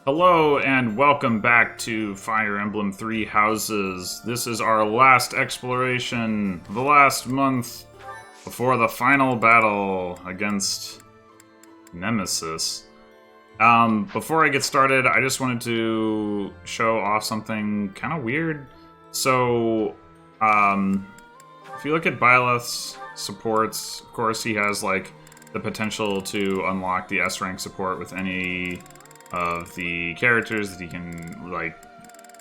Hello and welcome back to Fire Emblem Three Houses. This is our last exploration, the last month before the final battle against Nemesis. Before I get started, I just wanted to show off something kind of weird. So, if you look at Byleth's supports, of course he has like the potential to unlock the S rank support with any of the characters that he can like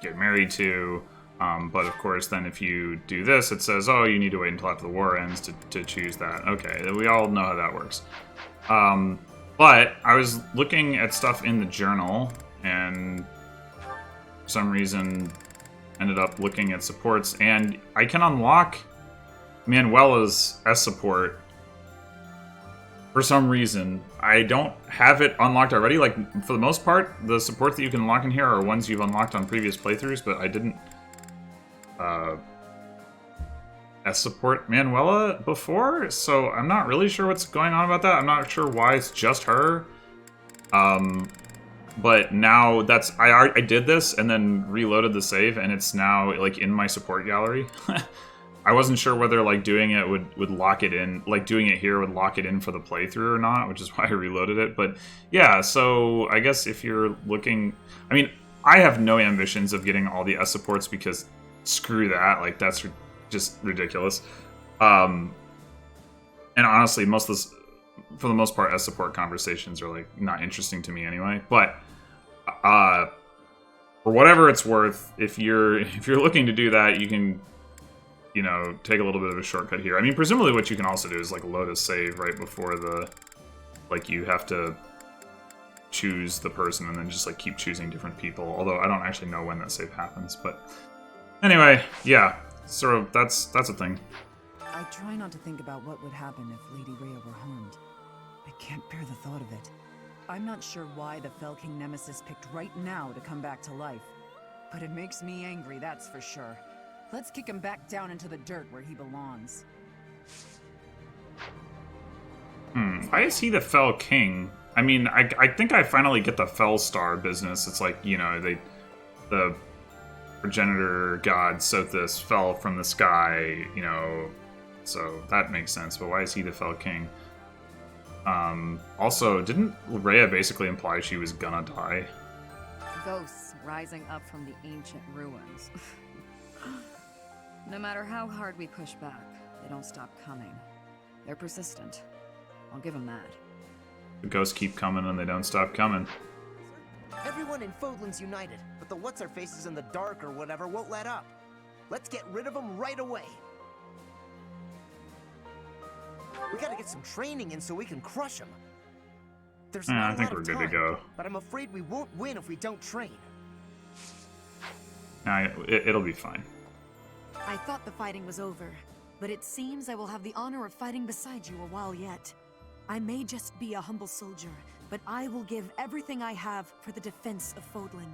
get married to, but of course then if you do this it says, oh, you need to wait until after the war ends to choose that. Okay, we all know how that works. But I was looking at stuff in the journal and for some reason ended up looking at supports, and I can unlock Manuela's S support. For some reason, I don't have it unlocked already. Like, for the most part, the supports that you can unlock in here are ones you've unlocked on previous playthroughs, but I didn't S support Manuela before, so I'm not really sure what's going on about that. I'm not sure why it's just her. But now that's... I did this and then reloaded the save, and it's now, like, in my support gallery. I wasn't sure whether, like, doing it would lock it in, like, doing it here would lock it in for the playthrough or not, which is why I reloaded it. But, yeah, so I guess if you're looking... I mean, I have no ambitions of getting all the S supports because screw that, like, that's just ridiculous. And honestly, most of this, for the most part, S support conversations are, like, not interesting to me anyway. But, for whatever it's worth, if you're looking to do that, you can... you know, take a little bit of a shortcut here. I mean, presumably what you can also do is, like, load a save right before the... like, you have to choose the person and then just, like, keep choosing different people. Although, I don't actually know when that save happens, but... anyway, yeah. Sort of, that's a thing. I try not to think about what would happen if Lady Rhea were harmed. I can't bear the thought of it. I'm not sure why the Fell King Nemesis picked right now to come back to life. But it makes me angry, that's for sure. Let's kick him back down into the dirt where he belongs. Why is he the Fell King? I mean, I think I finally get the Fell Star business. It's like, you know, the progenitor god Sothis fell from the sky, you know, so that makes sense. But why is he the Fell King? Also, didn't Rhea basically imply she was gonna die? Ghosts rising up from the ancient ruins. No matter how hard we push back, they don't stop coming. They're persistent. I'll give them that. The ghosts keep coming and they don't stop coming. Everyone in Fodlan's united, but the what's-her-faces in the dark or whatever won't let up. Let's get rid of them right away. We gotta get some training in so we can crush them. There's not I think a lot we're of good to time, go. but I'm afraid we won't win if we don't train. It'll be fine. I thought the fighting was over, but it seems I will have the honor of fighting beside you a while yet. I may just be a humble soldier, but I will give everything I have for the defense of Fodlan.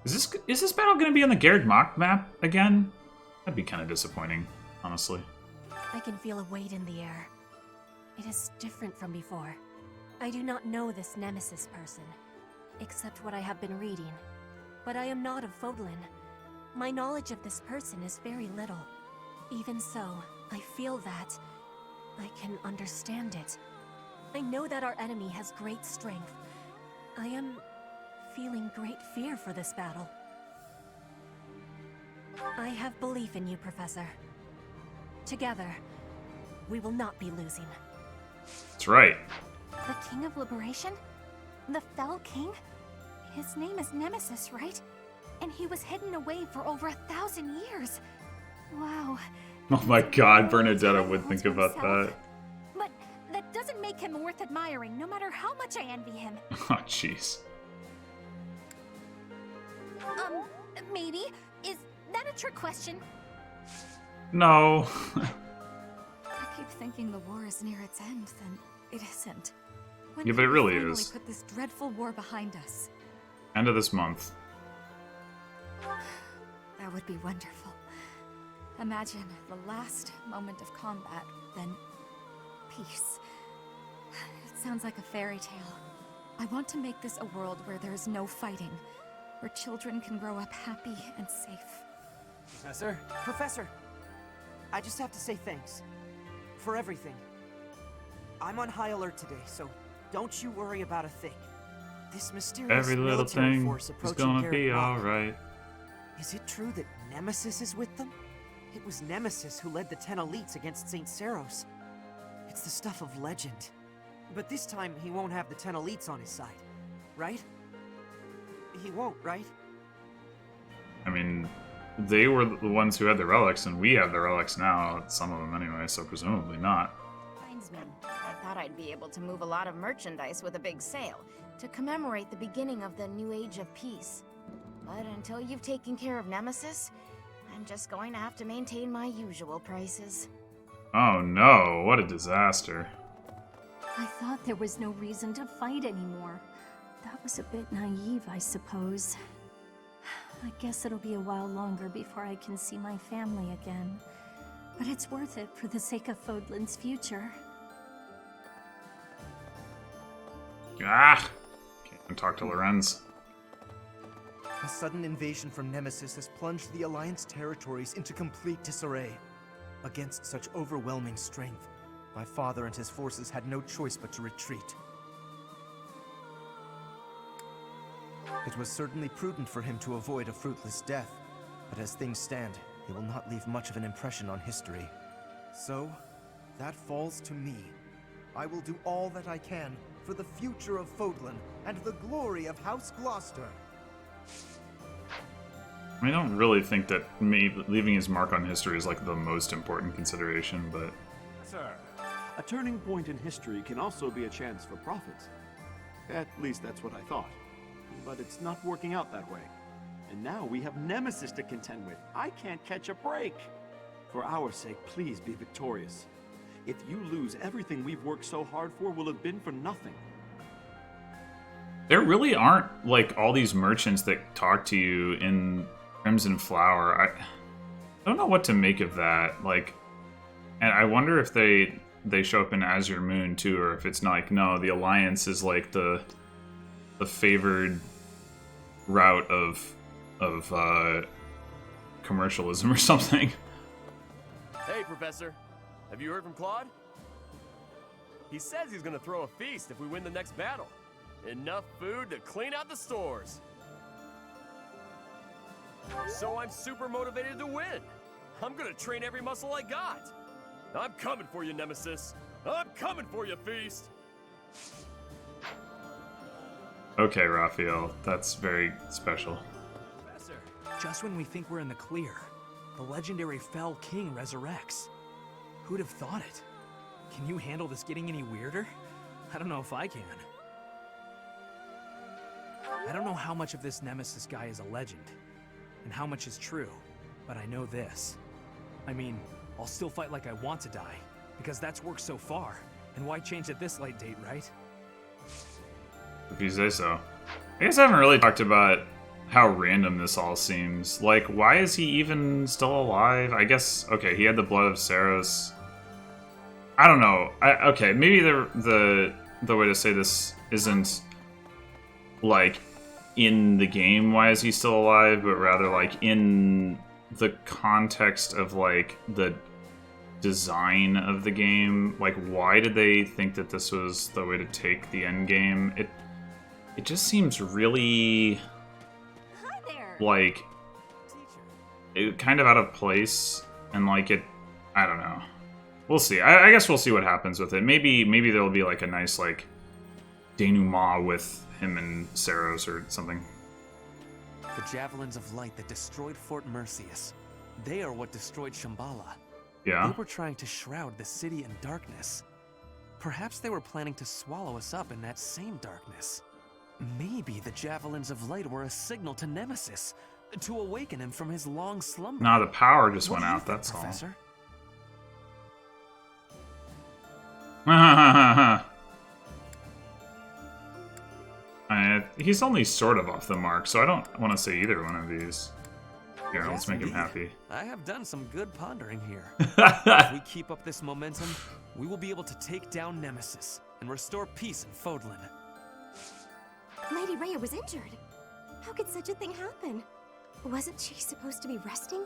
Is this battle going to be on the Garreg Mach map again? That'd be kind of disappointing, honestly. I can feel a weight in the air. It is different from before. I do not know this Nemesis person, except what I have been reading. But I am not of Fodlan. My knowledge of this person is very little. Even so, I feel that I can understand it. I know that our enemy has great strength. I am feeling great fear for this battle. I have belief in you, Professor. Together, we will not be losing. That's right. The King of Liberation? The Fell King? His name is Nemesis, right? And he was hidden away for over 1,000 years. Wow. Oh my god, Bernadetta would think about that. But that doesn't make him worth admiring, no matter how much I envy him. Oh, jeez. Maybe? Is that a trick question? No. I keep thinking the war is near its end, then it isn't. When Yeah, but it can we really finally is. put this dreadful war behind us? End of this month. That would be wonderful. Imagine the last moment of combat, then peace. It sounds like a fairy tale. I want to make this a world where there is no fighting, where children can grow up happy and safe. Professor? Professor! I just have to say thanks. For everything. I'm on high alert today, so don't you worry about a thing. This mysterious Every little military thing force is approaching gonna Garrett be Rock. alright. Is it true that Nemesis is with them? It was Nemesis who led the 10 elites against St. Saros. It's the stuff of legend. But this time, he won't have the 10 elites on his side, right? He won't, right? I mean, they were the ones who had the relics, and we have the relics now, some of them anyway, so presumably not. Reminds me, I thought I'd be able to move a lot of merchandise with a big sale to commemorate the beginning of the new age of peace. But until you've taken care of Nemesis, I'm just going to have to maintain my usual prices. Oh no, what a disaster. I thought there was no reason to fight anymore. That was a bit naive, I suppose. I guess it'll be a while longer before I can see my family again. But it's worth it for the sake of Fodlan's future. Ah! Can't even talk to Lorenz. A sudden invasion from Nemesis has plunged the Alliance territories into complete disarray. Against such overwhelming strength, my father and his forces had no choice but to retreat. It was certainly prudent for him to avoid a fruitless death, but as things stand, he will not leave much of an impression on history. So, that falls to me. I will do all that I can for the future of Fodlan and the glory of House Gloucester. I mean, I don't really think that leaving his mark on history is like the most important consideration, but... Sir, a turning point in history can also be a chance for profit. At least that's what I thought. But it's not working out that way. And now we have Nemesis to contend with. I can't catch a break. For our sake, please be victorious. If you lose, everything we've worked so hard for will have been for nothing. There really aren't, like, all these merchants that talk to you in Crimson Flower. I don't know what to make of that. Like, and I wonder if they show up in Azure Moon, too, or if it's not like, no, the Alliance is, like, the favored route of commercialism or something. Hey, Professor. Have you heard from Claude? He says he's gonna throw a feast if we win the next battle. Enough food to clean out the stores. So I'm super motivated to win. I'm gonna train every muscle I got. I'm coming for you, Nemesis. I'm coming for you, Feast. Okay, Raphael, that's very special. Professor, Just when we think we're in the clear, the legendary Fell King resurrects. Who'd have thought it? Can you handle this getting any weirder? I don't know if I can. I don't know how much of this Nemesis guy is a legend, and how much is true, but I know this. I mean, I'll still fight like I want to die, because that's worked so far, and why change at this late date, right? If you say so. I guess I haven't really talked about how random this all seems. Like, why is he even still alive? I guess, okay, he had the blood of Saros. I don't know. Okay, maybe the way to say this isn't, like, in the game, why is he still alive, but rather, like, in the context of, like, the design of the game. Like, why did they think that this was the way to take the end game? It just seems really, Hi there. like, it kind of out of place, and like I don't know. We'll see. I guess we'll see what happens with it. Maybe there'll be like a nice like denouement with him and Saros or something. The Javelins of Light that destroyed Fort Mercius. They are what destroyed Shambhala. Yeah. They were trying to shroud the city in darkness. Perhaps they were planning to swallow us up in that same darkness. Maybe the Javelins of Light were a signal to Nemesis, to awaken him from his long slumber. Nah, the power just What went do you out, think, that's Professor? all. He's only sort of off the mark, so I don't want to say either one of these. Here, let's Yes, make him indeed. happy. I have done some good pondering here. If we keep up this momentum, we will be able to take down Nemesis and restore peace in Fodlan. Lady Rhea was injured. How could such a thing happen? Wasn't she supposed to be resting?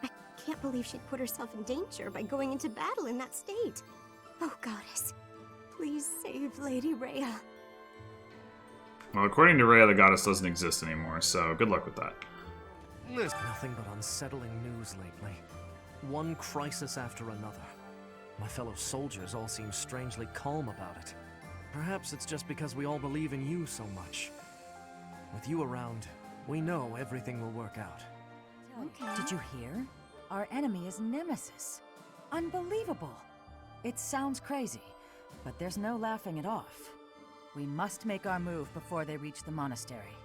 I can't believe she'd put herself in danger by going into battle in that state. Oh, goddess. Please save Lady Rhea. Well, according to Rhea, the goddess doesn't exist anymore, so good luck with that. Nothing but unsettling news lately. One crisis after another. My fellow soldiers all seem strangely calm about it. Perhaps it's just because we all believe in you so much. With you around, we know everything will work out. Okay. Did you hear? Our enemy is Nemesis. Unbelievable. It sounds crazy, but there's no laughing it off. We must make our move before they reach the monastery.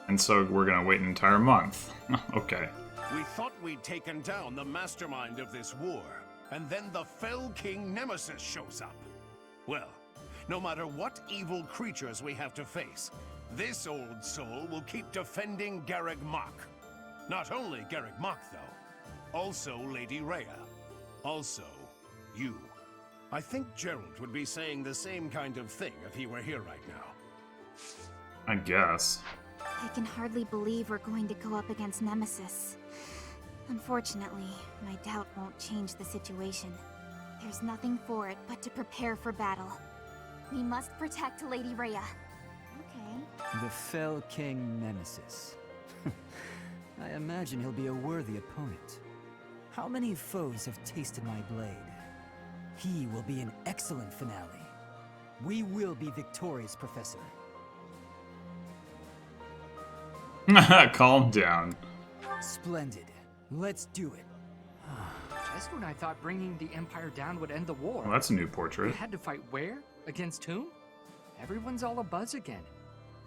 And so we're gonna wait an entire month. Okay. We thought we'd taken down the mastermind of this war, and then the Fell King Nemesis shows up. Well, no matter what evil creatures we have to face, this old soul will keep defending Garreg Mach. Not only Garreg Mach, though. Also Lady Rhea. Also, you. I think Gerald would be saying the same kind of thing if he were here right now. I guess. I can hardly believe we're going to go up against Nemesis. Unfortunately, my doubt won't change the situation. There's nothing for it but to prepare for battle. We must protect Lady Rhea. Okay. The Fell King Nemesis. I imagine he'll be a worthy opponent. How many foes have tasted my blade? He will be an excellent finale. We will be victorious, Professor. Calm down. Splendid. Let's do it. Just when I thought bringing the Empire down would end the war. Well, that's a new We portrait. had to fight where? Against whom? Everyone's all abuzz again.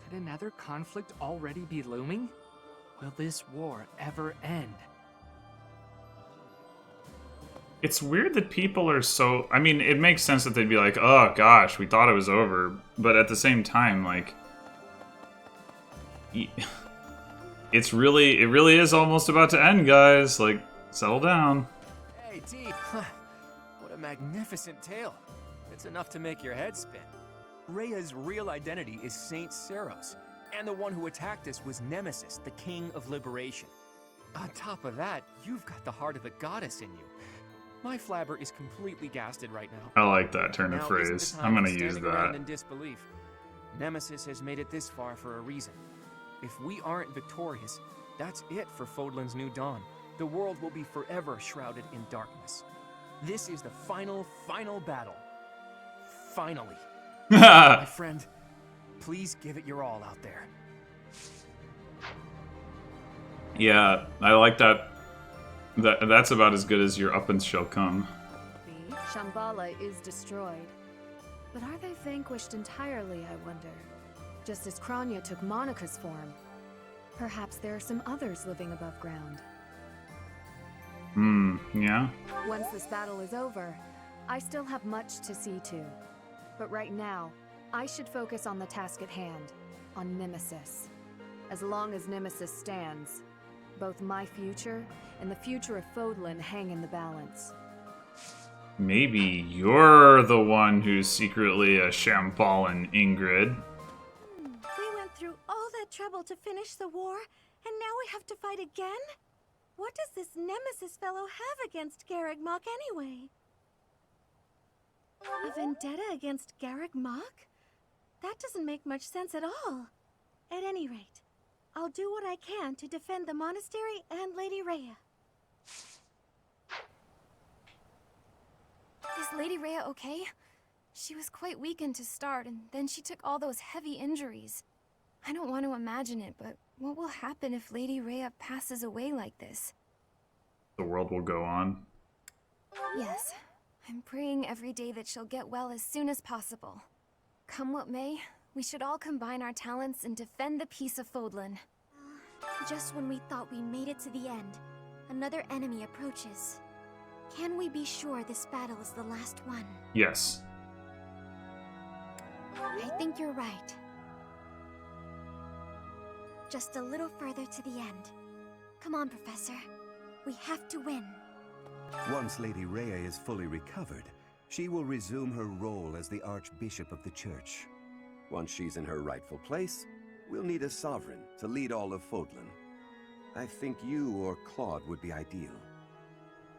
Could another conflict already be looming? Will this war ever end? It's weird that people are so... I mean, it makes sense that they'd be like, oh gosh, we thought it was over. But at the same time, like... It really is almost about to end, guys. Like, settle down. Hey, T. What a magnificent tale. It's enough to make your head spin. Rhea's real identity is Saint Seros, and the one who attacked us was Nemesis, the King of Liberation. On top of that, you've got the heart of the goddess in you. My flabber is completely gasted right now. I like that turn of Now phrase. isn't the I'm time gonna for use standing around that. in disbelief. Nemesis has made it this far for a reason. If we aren't victorious, that's it for Fodlan's new dawn. The world will be forever shrouded in darkness. This is the final battle. Finally. My friend, please give it your all out there. Yeah, I like that. That's about as good as your up and shall come. Shambhala is destroyed. But are they vanquished entirely, I wonder? Just as Kranya took Monica's form. Perhaps there are some others living above ground. Yeah? Once this battle is over, I still have much to see to. But right now, I should focus on the task at hand, on Nemesis. As long as Nemesis stands, both my future and the future of Fodlan hang in the balance. Maybe you're the one who's secretly a Shambhalan Ingrid. We went through all that trouble to finish the war, and now we have to fight again? What does this Nemesis fellow have against Garreg Mach anyway? A vendetta against Garreg Mach? That doesn't make much sense at all. At any rate, I'll do what I can to defend the monastery and Lady Rhea. Is Lady Rhea okay? She was quite weakened to start, and then she took all those heavy injuries. I don't want to imagine it, but what will happen if Lady Rhea passes away like this? The world will go on. Yes, I'm praying every day that she'll get well as soon as possible. Come what may, we should all combine our talents and defend the peace of Fodlan. Just when we thought we made it to the end, another enemy approaches. Can we be sure this battle is the last one? Yes. I think you're right. Just a little further to the end. Come on, Professor. We have to win. Once Lady Rhea is fully recovered, she will resume her role as the Archbishop of the Church. Once she's in her rightful place, we'll need a sovereign to lead all of Fodlan. I think you or Claude would be ideal.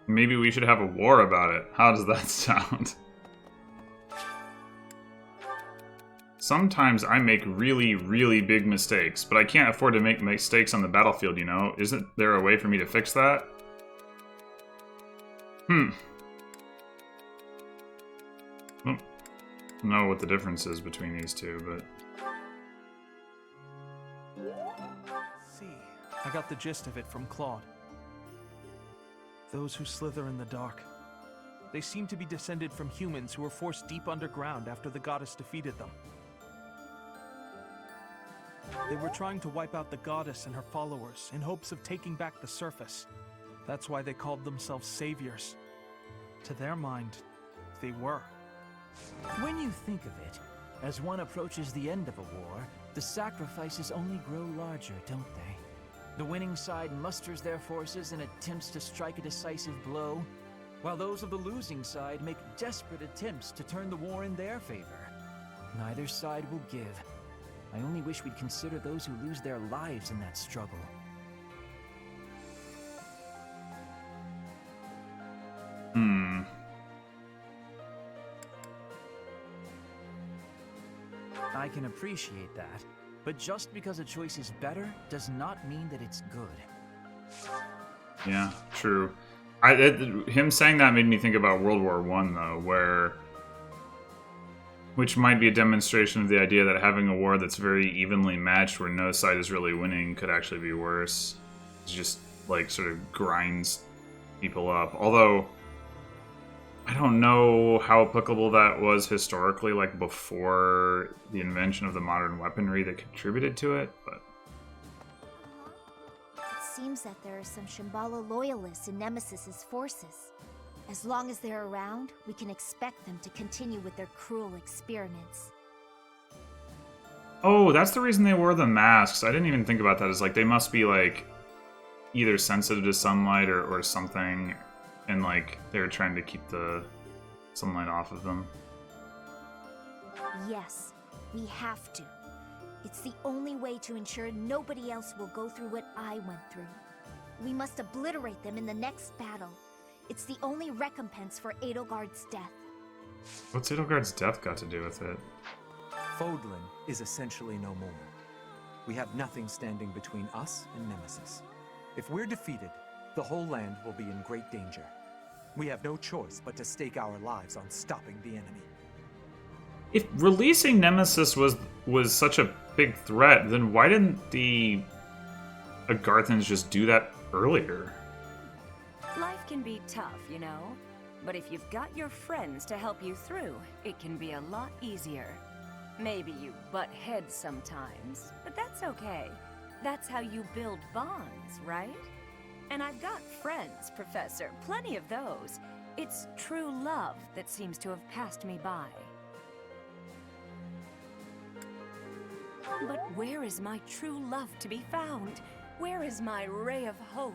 Maybe we should have a war about it. How does that sound? Sometimes I make really, really big mistakes, but I can't afford to make mistakes on the battlefield, you know? Isn't there a way for me to fix that? I don't know what the difference is between these two, but... See, I got the gist of it from Claude. Those who slither in the dark. They seem to be descended from humans who were forced deep underground after the goddess defeated them. They were trying to wipe out the goddess and her followers in hopes of taking back the surface. That's why they called themselves saviors. To their mind, they were. When you think of it, as one approaches the end of a war, the sacrifices only grow larger, don't they? The winning side musters their forces and attempts to strike a decisive blow, while those of the losing side make desperate attempts to turn the war in their favor. Neither side will give. I only wish we'd consider those who lose their lives in that struggle. I can appreciate that, but just because a choice is better does not mean that it's good. Yeah, true. Him saying that made me think about World War I, though, which might be a demonstration of the idea that having a war that's very evenly matched, where no side is really winning, could actually be worse. It just, like, sort of grinds people up. Although, I don't know how applicable that was historically, like, before the invention of the modern weaponry that contributed to it, but... It seems that there are some Shambhala loyalists in Nemesis's forces. As long as they're around, we can expect them to continue with their cruel experiments. Oh, that's the reason they wore the masks. I didn't even think about that. As like, they must be, like, either sensitive to sunlight or something, and, like, they were trying to keep the sunlight off of them. Yes, we have to. It's the only way to ensure nobody else will go through what I went through. We must obliterate them in the next battle. It's the only recompense for Edelgard's death. What's Edelgard's death got to do with it? Fodlan is essentially no more. We have nothing standing between us and Nemesis. If we're defeated, the whole land will be in great danger. We have no choice but to stake our lives on stopping the enemy. If releasing Nemesis was such a big threat, then why didn't the Agarthans just do that earlier? Life can be tough, you know. But if you've got your friends to help you through, it can be a lot easier. Maybe you butt heads sometimes, but that's okay. That's how you build bonds, right? And I've got friends, Professor, plenty of those. It's true love that seems to have passed me by. But where is my true love to be found? Where is my ray of hope?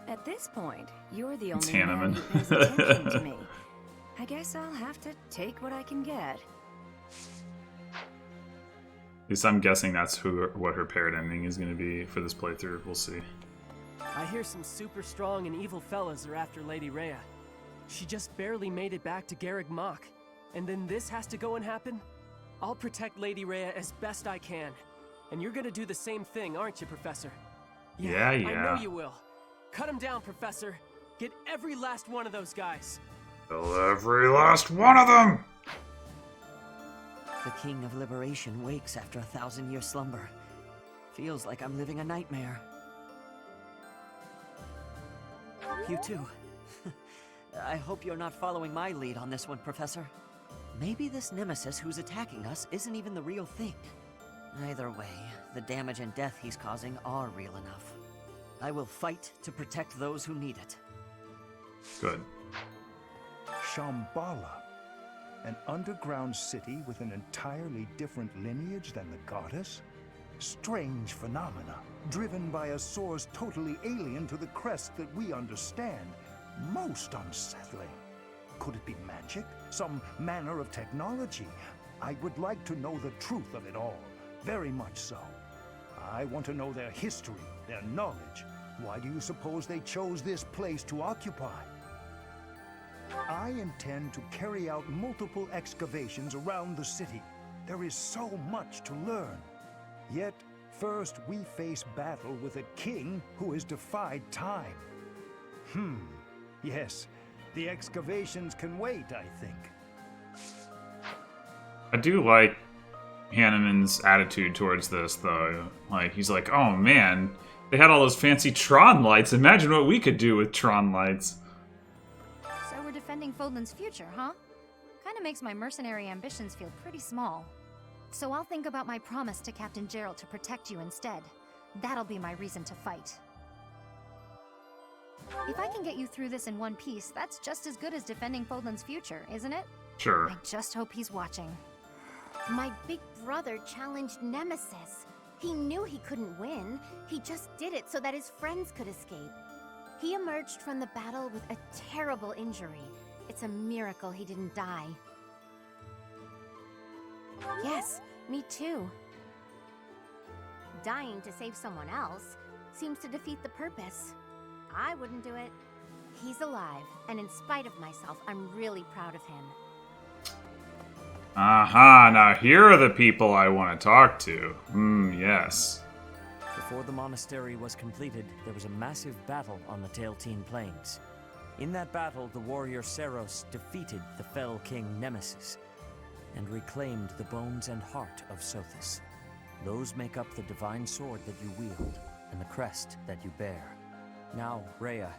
At this point, you're the only man who pays attention to me. I guess I'll have to take what I can get. At least I'm guessing that's what her paired ending is going to be for this playthrough. We'll see. I hear some super strong and evil fellas are after Lady Rhea. She just barely made it back to Garreg Mach. And then this has to go and happen? I'll protect Lady Rhea as best I can. And you're gonna do the same thing, aren't you, Professor? Yeah. I know you will. Cut him down, Professor. Get every last one of those guys. Kill every last one of them! The King of Liberation wakes after 1,000-year slumber. Feels like I'm living a nightmare. You too. I hope you're not following my lead on this one, Professor. Maybe this Nemesis who's attacking us isn't even the real thing. Either way, the damage and death he's causing are real enough. I will fight to protect those who need it. Good. Shambhala, an underground city with an entirely different lineage than the goddess? Strange phenomena, driven by a source totally alien to the crest that we understand. Most unsettling. Could it be magic? Some manner of technology? I would like to know the truth of it all. Very much so. I want to know their history, their knowledge. Why do you suppose they chose this place to occupy? I intend to carry out multiple excavations around the city. There is so much to learn. Yet, first we face battle with a king who has defied time. Yes, the excavations can wait, I think. I do like Hanneman's attitude towards this, though. Like, he's like, oh man, they had all those fancy Tron lights. Imagine what we could do with Tron lights. So we're defending Fodlan's future, huh? Kinda makes my mercenary ambitions feel pretty small. So I'll think about my promise to Captain Gerald to protect you instead. That'll be my reason to fight. If I can get you through this in one piece, that's just as good as defending Fodlan's future, isn't it? Sure. I just hope he's watching. My big brother challenged Nemesis. He knew he couldn't win. He just did it so that his friends could escape. He emerged from the battle with a terrible injury. It's a miracle he didn't die. Yes, me too. Dying to save someone else seems to defeat the purpose. I wouldn't do it. He's alive, and in spite of myself, I'm really proud of him. Aha, now here are the people I want to talk to. Yes. Before the monastery was completed, there was a massive battle on the Tailteen Plains. In that battle, the warrior Seros defeated the fell king Nemesis and reclaimed the bones and heart of Sothis. Those make up the divine sword that you wield and the crest that you bear. Now, Rhea,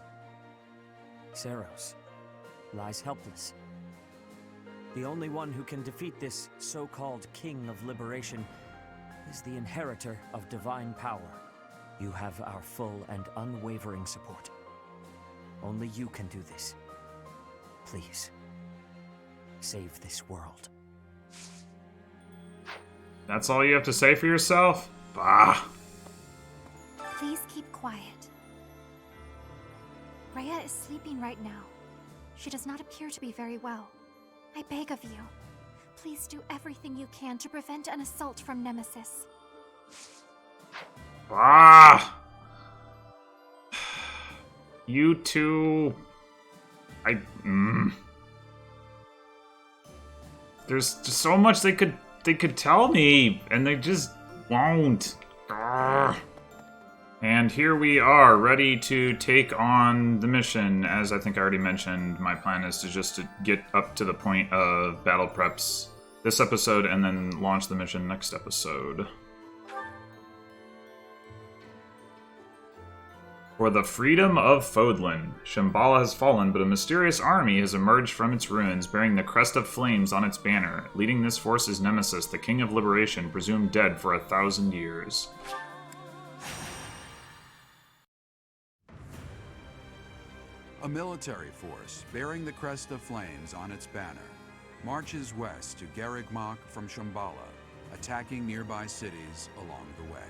Seros, lies helpless. The only one who can defeat this so-called King of Liberation is the inheritor of divine power. You have our full and unwavering support. Only you can do this. Please, save this world. That's all you have to say for yourself? Bah. Please keep quiet. Rhea is sleeping right now. She does not appear to be very well. I beg of you, please do everything you can to prevent an assault from Nemesis. Ah! You two... There's just so much they could tell me, and they just won't. Grr. And here we are, ready to take on the mission. As I think I already mentioned, my plan is to get up to the point of battle preps this episode and then launch the mission next episode. For the freedom of Fodlan, Shambhala has fallen, but a mysterious army has emerged from its ruins, bearing the crest of flames on its banner. Leading this force is Nemesis, the King of Liberation, presumed dead for 1,000 years. A military force bearing the crest of flames on its banner marches west to Garreg Mach from Shambhala, attacking nearby cities along the way.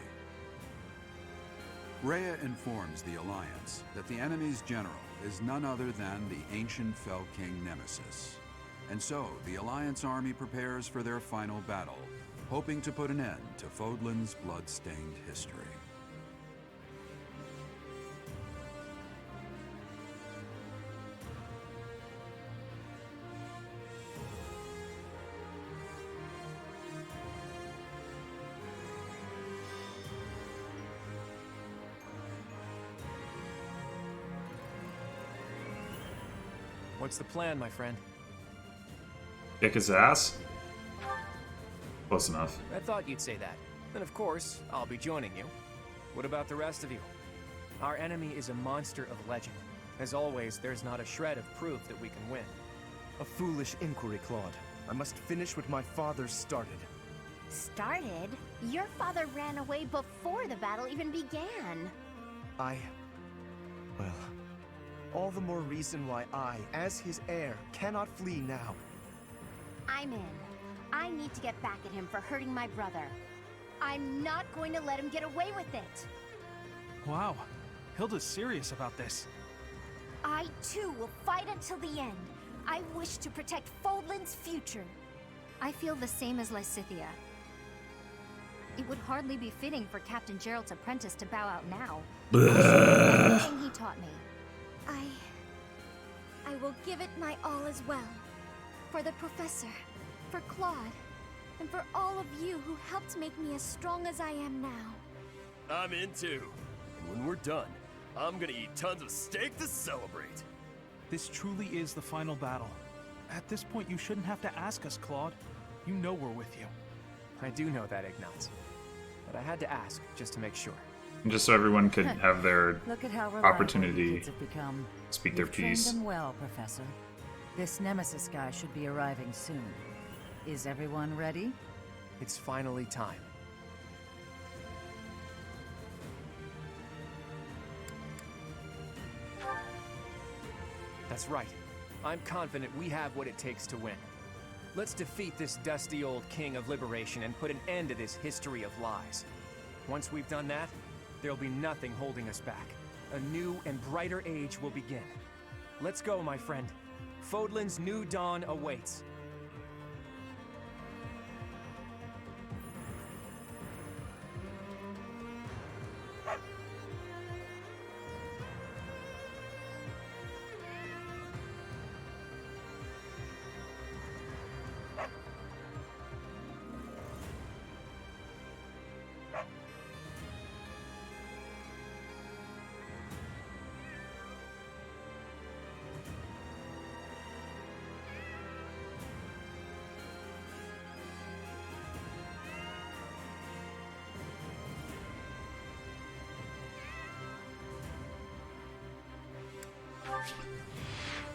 Rhea informs the Alliance that the enemy's general is none other than the ancient Fell King Nemesis. And so, the Alliance army prepares for their final battle, hoping to put an end to Fodlan's blood-stained history. What's the plan, my friend? Kick his ass? Close enough. I thought you'd say that. Then of course, I'll be joining you. What about the rest of you? Our enemy is a monster of legend. As always, there's not a shred of proof that we can win. A foolish inquiry, Claude. I must finish what my father started. Started? Your father ran away before the battle even began. Well, all the more reason why I, as his heir, cannot flee now. I'm in. I need to get back at him for hurting my brother. I'm not going to let him get away with it. Wow, Hilda's serious about this. I, too, will fight until the end. I wish to protect Fodlan's future. I feel the same as Lysithea. It would hardly be fitting for Captain Gerald's apprentice to bow out now. Everything he taught me. I will give it my all as well. For the professor, for Claude, and for all of you who helped make me as strong as I am now. I'm in too. And when we're done, I'm gonna eat tons of steak to celebrate. This truly is the final battle. At this point, you shouldn't have to ask us, Claude. You know we're with you. I do know that, Ignatz. But I had to ask, just to make sure. Just so everyone could have their Look at how reliable opportunity kids have become. to speak their You've trained piece. them well, Professor. This Nemesis guy should be arriving soon. Is everyone ready? It's finally time. That's right. I'm confident we have what it takes to win. Let's defeat this dusty old king of liberation and put an end to this history of lies. Once we've done that, there'll be nothing holding us back. A new and brighter age will begin. Let's go, my friend. Fodlan's new dawn awaits.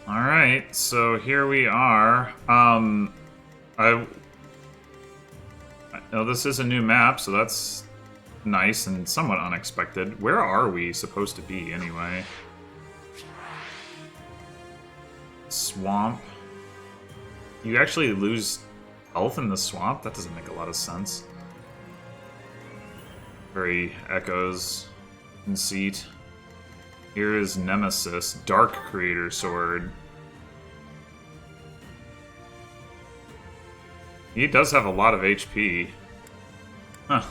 Alright, so here we are. Oh, this is a new map, so that's nice and somewhat unexpected. Where are we supposed to be, anyway? Swamp. You actually lose health in the swamp? That doesn't make a lot of sense. Very echoes conceit. Here is Nemesis, Dark Creator Sword. He does have a lot of HP. Huh.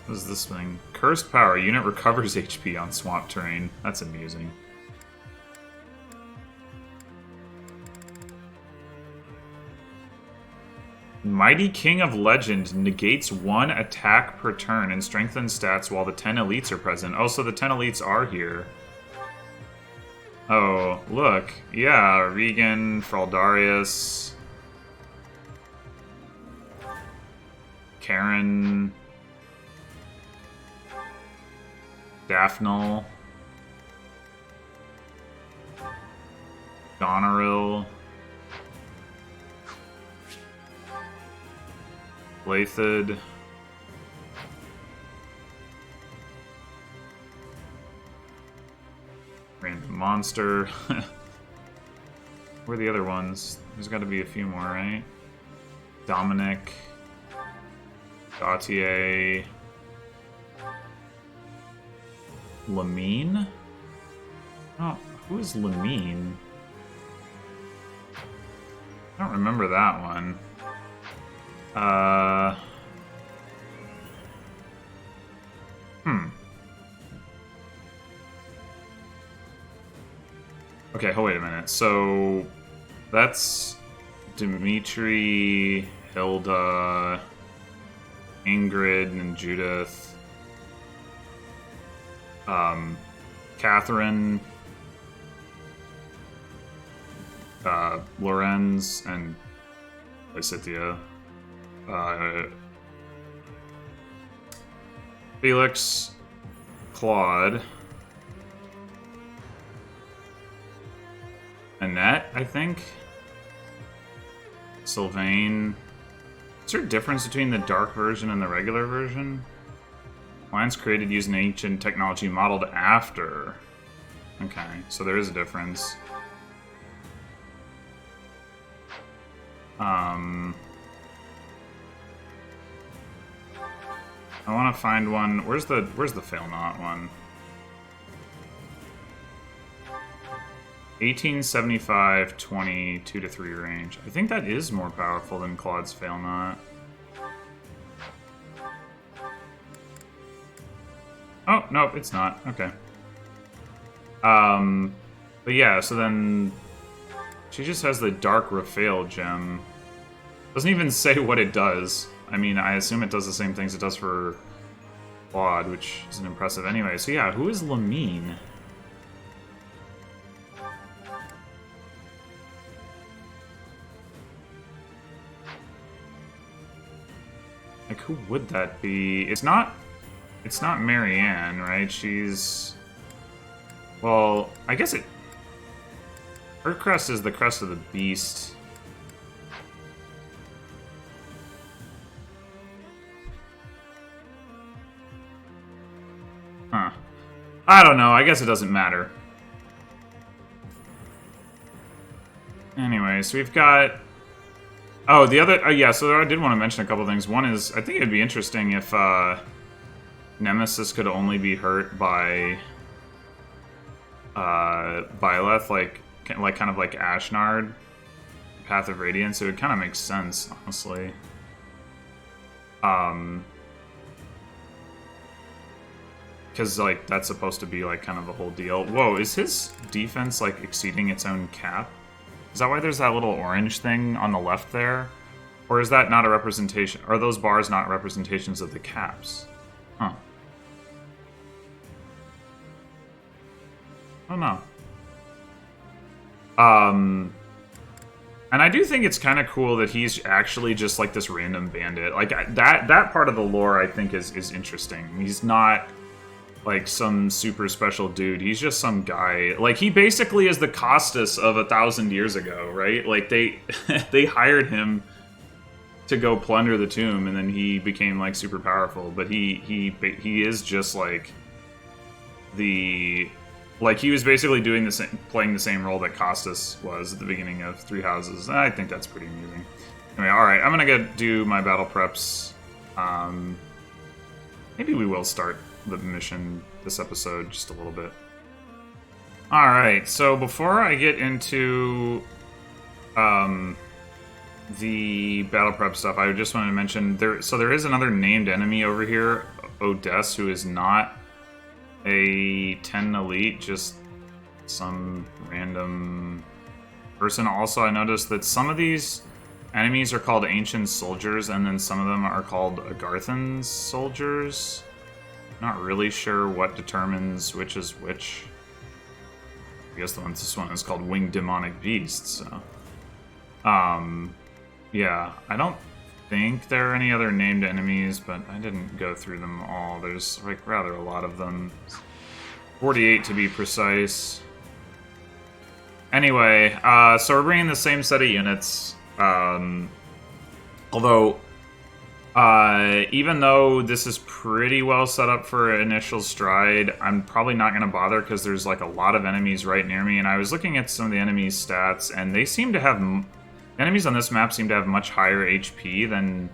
What is this thing? Cursed Power. Unit recovers HP on swamp terrain. That's amusing. Mighty King of Legend negates 1 attack per turn and strengthens stats while the 10 elites are present. Oh, so the 10 elites are here. Oh, look. Yeah, Regan, Fraldarius, Karen, Daphnel, Goneril, Blathid, Random Monster. Where are the other ones? There's got to be a few more, right? Dominic, Gautier, Lamine? Oh, who is Lamine? I don't remember that one. Okay, wait a minute. So, that's Dimitri, Hilda, Ingrid, and Judith. Catherine, Lorenz, and Lysithea. Felix, Claude, Annette, I think. Sylvain. Is there a difference between the dark version and the regular version? Lines created using ancient technology modeled after. Okay, so there is a difference. I want to find one. Where's the Fail Not one? 1875, 20, 2 to 3 range. I think that is more powerful than Claude's Fail Not. Oh, nope, it's not. Okay. But yeah, so then she just has the Dark Raphael gem. Doesn't even say what it does. I mean, I assume it does the same things it does for Claude, which isn't impressive anyway. So yeah, who is Lamine? Like, who would that be? It's not Marianne, right? She's... Well, I guess it... Her crest is the crest of the beast. Huh. I don't know. I guess it doesn't matter. Anyway, so we've got... Oh, the other... yeah, so I did want to mention a couple things. One is, I think it'd be interesting if Nemesis could only be hurt by Byleth, like kind of like Ashnard, Path of Radiance. It would kind of make sense, honestly. Because, like, that's supposed to be, like, kind of the whole deal. Whoa, is his defense, like, exceeding its own cap? Is that why there's that little orange thing on the left there? Or is that not a representation? Are those bars not representations of the caps? Huh. I don't know. And I do think it's kind of cool that he's actually just, like, this random bandit. Like, that part of the lore, I think, is interesting. He's not... like some super special dude. He's just some guy. Like, he basically is the Costas of 1,000 years ago, right? Like, they they hired him to go plunder the tomb, and then he became, like, super powerful. But he is just like the... Like, he was basically doing the same, playing the same role that Costas was at the beginning of Three Houses. I think that's pretty amusing. Anyway, alright, I'm gonna go do my battle preps. Maybe we will start the mission this episode just a little bit. Alright, so before I get into the battle prep stuff, I just wanted to mention there is another named enemy over here, Odess, who is not a 10 elite, just some random person. Also, I noticed that some of these enemies are called Ancient Soldiers, and then some of them are called Agarthan Soldiers. Not really sure what determines which is which. I guess this one is called Winged Demonic Beast, so... yeah, I don't think there are any other named enemies, but I didn't go through them all. There's, like, rather a lot of them. 48 to be precise. Anyway, so we're bringing the same set of units. Although... even though this is pretty well set up for initial stride, I'm probably not going to bother because there's, like, a lot of enemies right near me, and I was looking at some of the enemies' stats, and they seem to have... Enemies on this map seem to have much higher HP than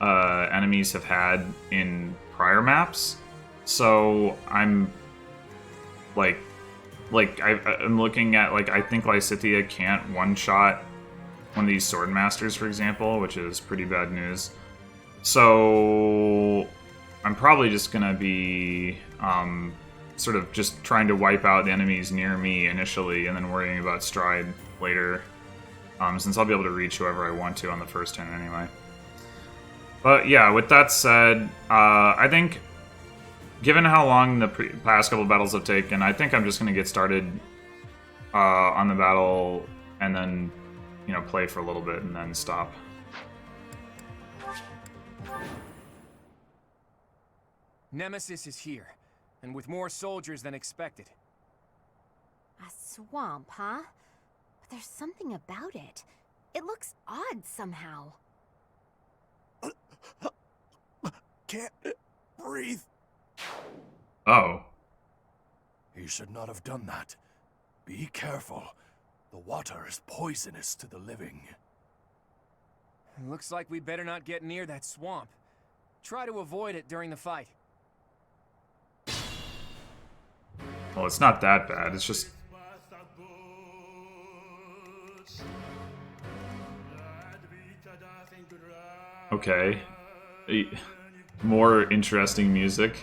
enemies have had in prior maps. So I'm, I'm looking at, like, I think Lysithea can't one-shot one of these Sword Masters, for example, which is pretty bad news. So I'm probably just going to be sort of just trying to wipe out the enemies near me initially and then worrying about stride later, since I'll be able to reach whoever I want to on the first turn anyway. But yeah, with that said, I think given how long the past couple battles have taken, I think I'm just going to get started on the battle and then, you know, play for a little bit and then stop. Nemesis is here, and with more soldiers than expected. A swamp, huh? But there's something about it. It looks odd somehow. Can't breathe. Oh. He should not have done that. Be careful. The water is poisonous to the living. Looks like we better not get near that swamp. Try to avoid it during the fight. Well, it's not that bad. It's just... Okay. More interesting music.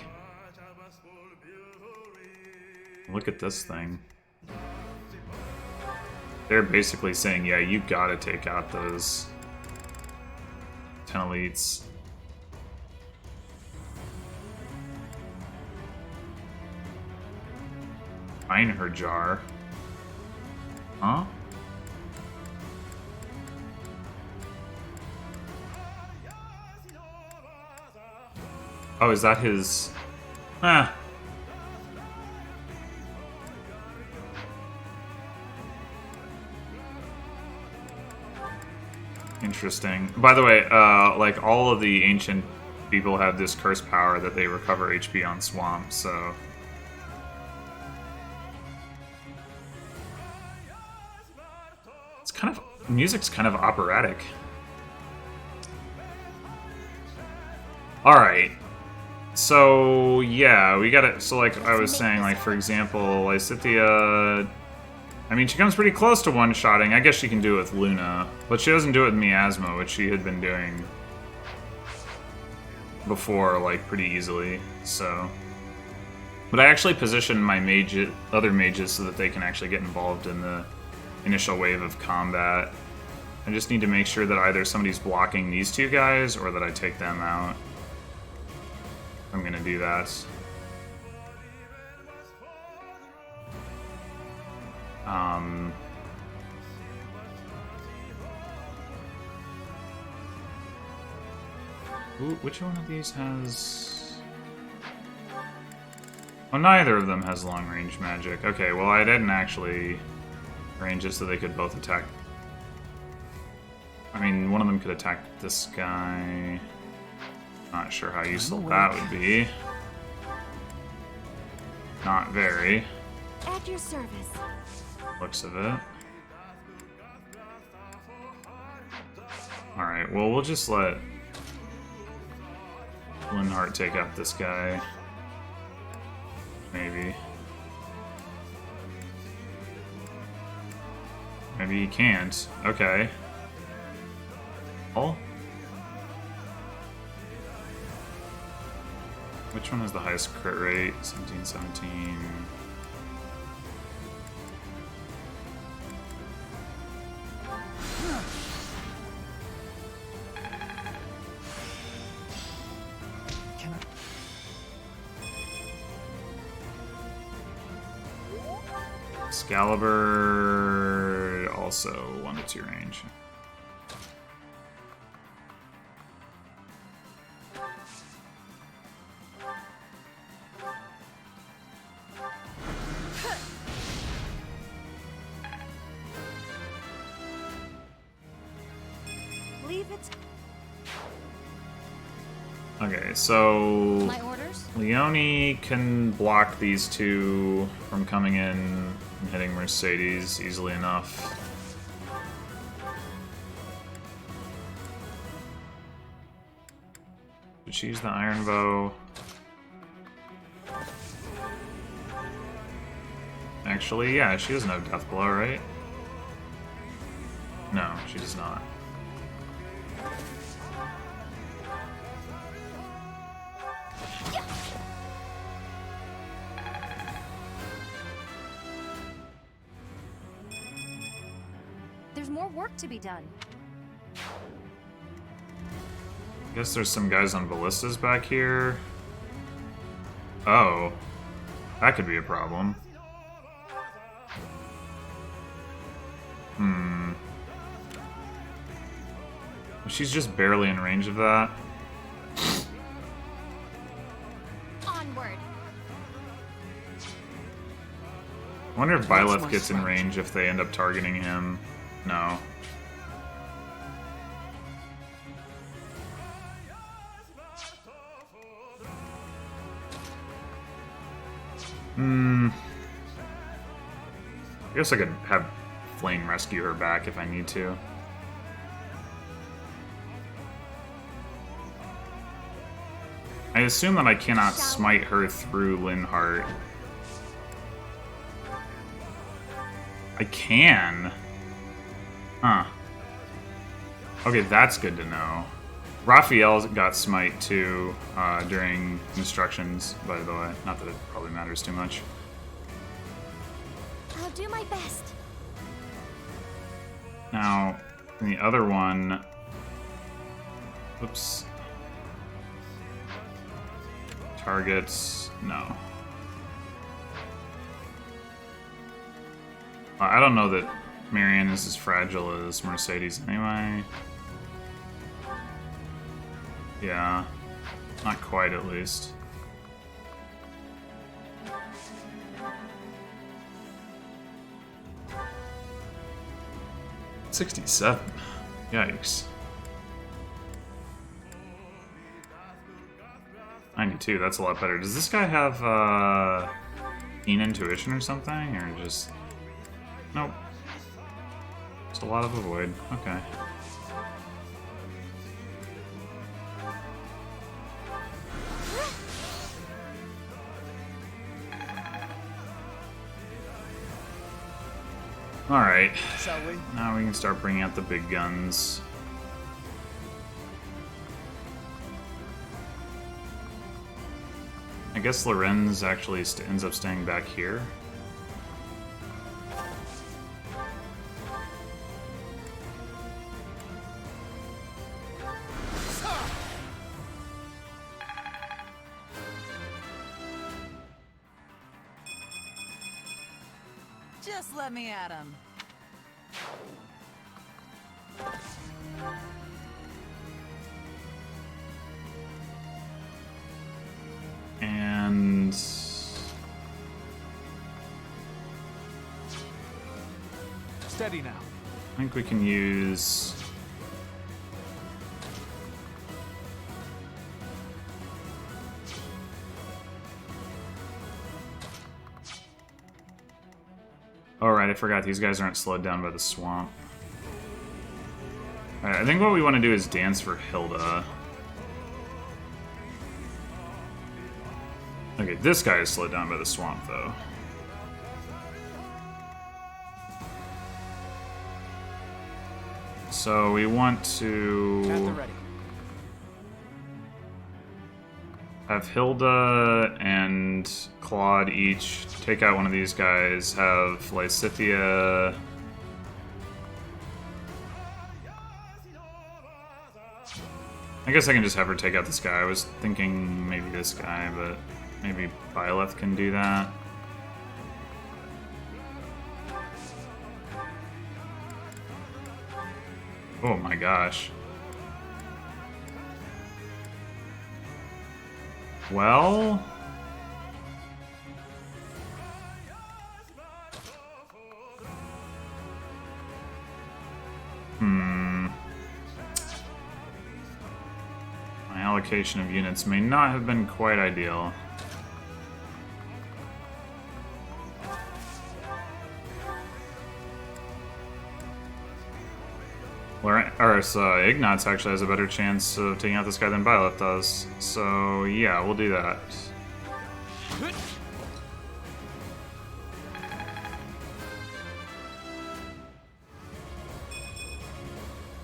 Look at this thing. They're basically saying, yeah, you gotta take out those 10 elites. Mine her jar. Huh? Oh, is that his... Ah. Interesting. By the way, like, all of the ancient people have this cursed power that they recover HP on swamp, so... It's kind of... music's kind of operatic. Alright. So, yeah, we gotta... So, like I was saying, like, for example, Lysithea... I mean, she comes pretty close to one-shotting. I guess she can do it with Luna. But she doesn't do it with Miasma, which she had been doing before, like, pretty easily, so... But I actually positioned my other mages so that they can actually get involved in the initial wave of combat. I just need to make sure that either somebody's blocking these two guys, or that I take them out. I'm gonna do that. Ooh, which one of these has... Oh, neither of them has long-range magic. Okay, well, I didn't actually arrange it so they could both attack. I mean, one of them could attack this guy. Not sure how useful that would be. Not very. At your service. Looks of it. Alright, well, we'll just let Linhardt take out this guy. Maybe. Maybe he can't. Okay. Oh? Which one has the highest crit rate? 1717. Excalibur also 1 to 2 range. Leave it. Okay, so My orders? Leone can block these two from coming in and hitting Mercedes easily enough. Did she use the Iron Bow? Actually, yeah, she doesn't have Death Blow, right? No, she does not. There's more work to be done. I guess there's some guys on ballistas back here. Oh. That could be a problem. She's just barely in range of that. Onward. I wonder if Byleth gets in range if they end up targeting him. No. I guess I could have Flame rescue her back if I need to. I assume that I cannot smite her through Linhardt. I can. Huh. Okay, that's good to know. Raphael got smite too during instructions, by the way. Not that it probably matters too much. I'll do my best. Now, in the other one... Oops. Targets... No. I don't know that Marion is as fragile as Mercedes anyway. Yeah. Not quite, at least. $67. Yikes. 92, that's a lot better. Does this guy have keen intuition or something? Or just... Nope. Just a lot of avoid. Okay. Alright. Now we can start bringing out the big guns. I guess Lorenz actually ends up staying back here. Just let me at him. And... Steady now. I think we can use... Oh, right, I forgot these guys aren't slowed down by the swamp. Alright, I think what we want to do is dance for Hilda. Okay, this guy is slowed down by the swamp, though. So we want to have Hilda and Claude each take out one of these guys, have Lysithia I guess I can just have her take out this guy. I was thinking maybe this guy, but maybe Byleth can do that. Oh my gosh. Well... My allocation of units may not have been quite ideal. Ignatz actually has a better chance of taking out this guy than Byleth does. So, yeah, we'll do that.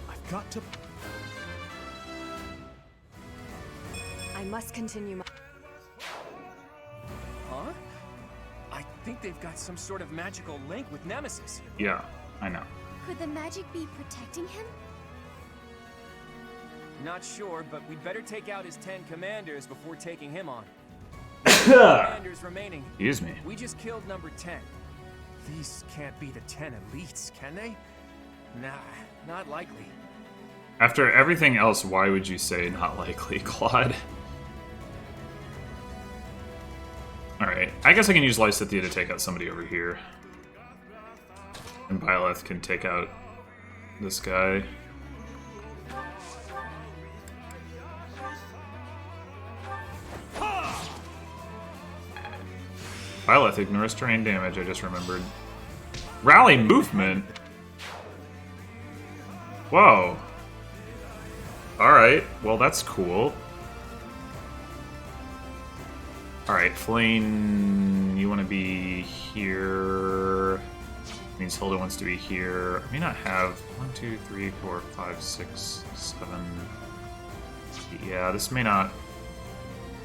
I've got to... I must continue my... Huh? I think they've got some sort of magical link with Nemesis. Yeah, I know. Could the magic be protecting him? Not sure, but we'd better take out his 10 commanders before taking him on. Commanders remaining. Excuse me. We just killed number 10. These can't be the 10 elites, can they? Nah, not likely. After everything else, why would you say not likely, Claude? Alright, I guess I can use Lysithia to take out somebody over here. And Byleth can take out this guy. Byleth ignores terrain damage, I just remembered. Rally movement? Whoa. Alright, well that's cool. Alright, Flane, you want to be here. Means Hilda wants to be here. I may not have 1, 2, 3, 4, 5, 6, 7. Yeah, this may not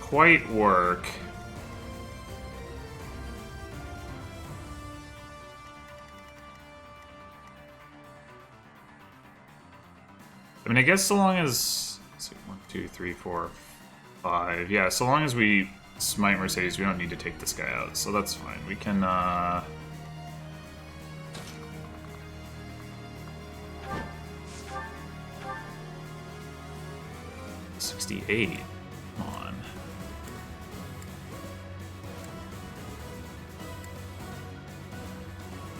quite work. I mean, I guess so long as... Let's see, 1, 2, 3, 4, 5. Yeah, so long as we smite Mercedes, we don't need to take this guy out, so that's fine. We can, 68. Come on.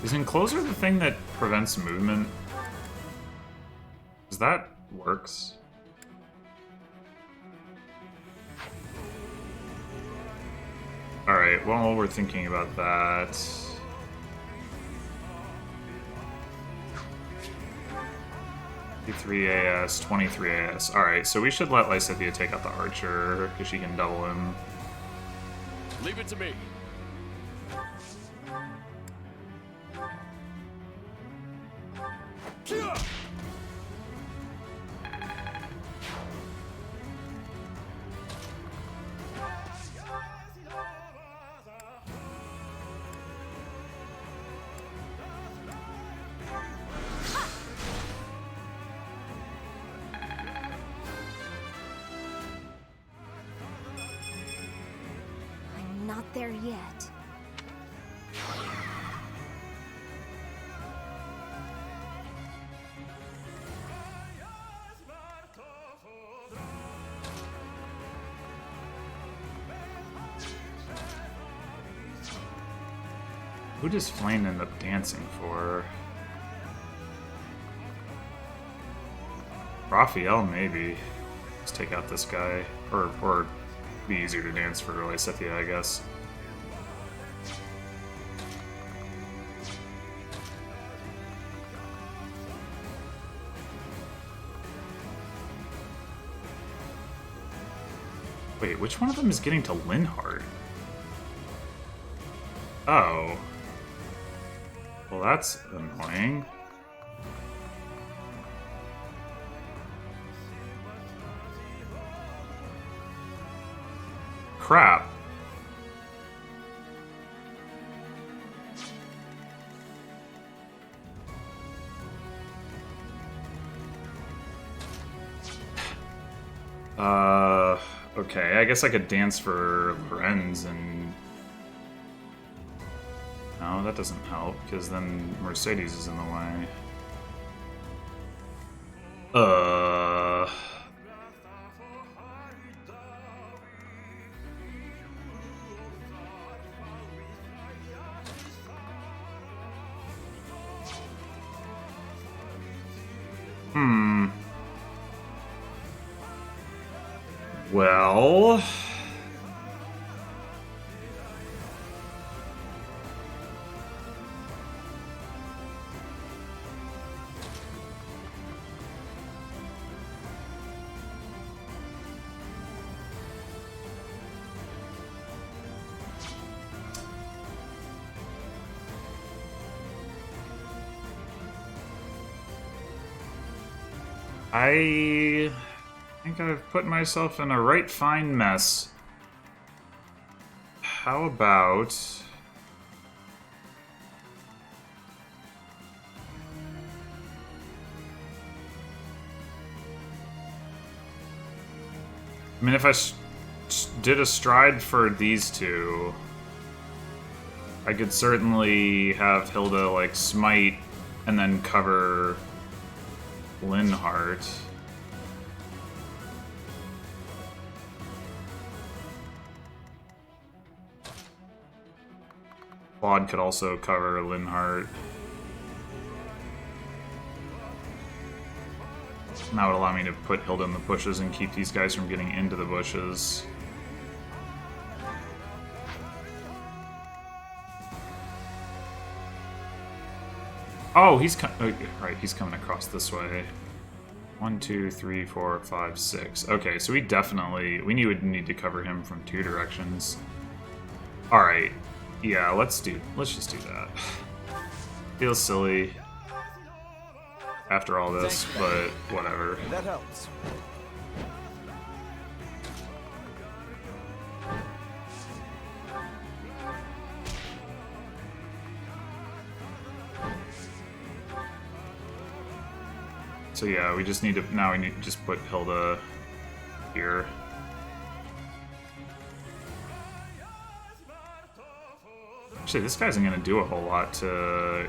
Is Encloser the thing that prevents movement? Does that works? Alright, well, we're thinking about that. 3 AS, 23 AS. Alright, so we should let Lysithea take out the archer, because she can double him. Leave it to me. I'm not there yet. Who does Flame end up dancing for? Raphael, maybe. Let's take out this guy. Or be easier to dance for Lysithea, I guess. Wait, which one of them is getting to Linhardt? Oh. Well, that's annoying. Crap. Okay, I guess I could dance for Lorenz and... No, that doesn't help, because then Mercedes is in the way. Well... I think I've put myself in a right fine mess. How about... I mean, if I did a stride for these two, I could certainly have Hilda, like, smite and then cover Linhardt. Claude could also cover Linhardt. And that would allow me to put Hilda in the bushes and keep these guys from getting into the bushes. Oh, he's right, he's coming across this way. 1, 2, 3, 4, 5, 6. Okay, so we would need to cover him from 2 directions. Alright. Yeah, let's just do that. Feels silly after all this, but whatever. That helps. So yeah, we just need to, now we need to just put Hilda here. Actually, this guy isn't going to do a whole lot to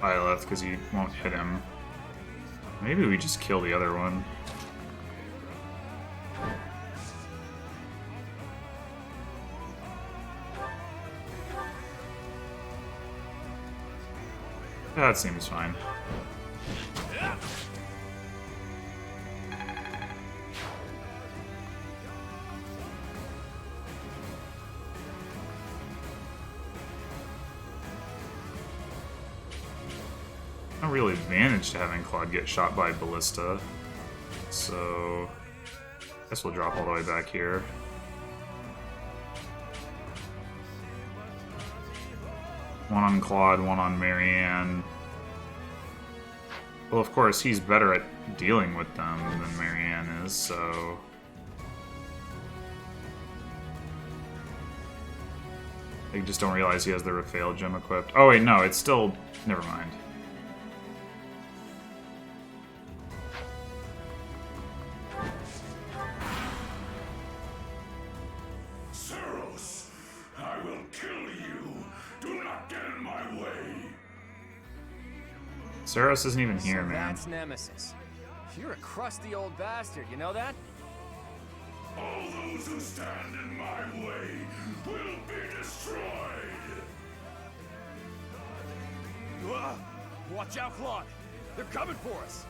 Byleth because he won't hit him. Maybe we just kill the other one. That seems fine. No real advantage to having Claude get shot by Ballista, so I guess we'll drop all the way back here. One on Claude, one on Marianne. Well, of course, he's better at dealing with them than Marianne is, so... I just don't realize he has the Raphael gem equipped. Oh wait, no, it's still... Never mind. Saros isn't even here, man. That's Nemesis. You're a crusty old bastard, you know that? All those who stand in my way will be destroyed. Watch out, Claude. They're coming for us.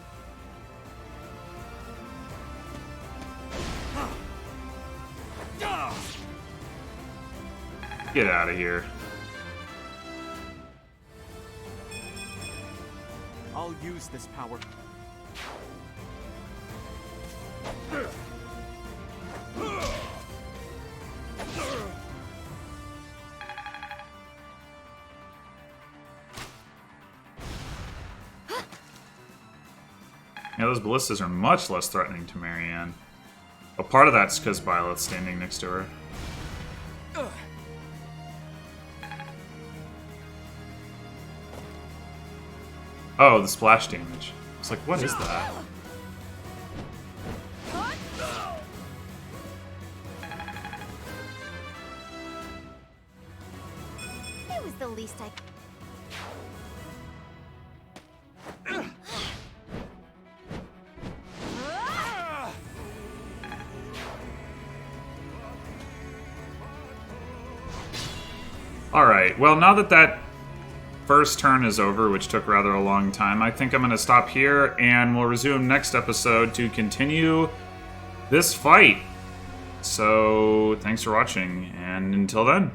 Get out of here. I'll use this power. Yeah, those ballistas are much less threatening to Marianne. A part of that's because Violet's standing next to her. Oh, the splash damage. It's like, what is that? It was the least I... Alright, well, now that that first turn is over, which took rather a long time, I think I'm going to stop here, and we'll resume next episode to continue this fight. So, thanks for watching, and until then.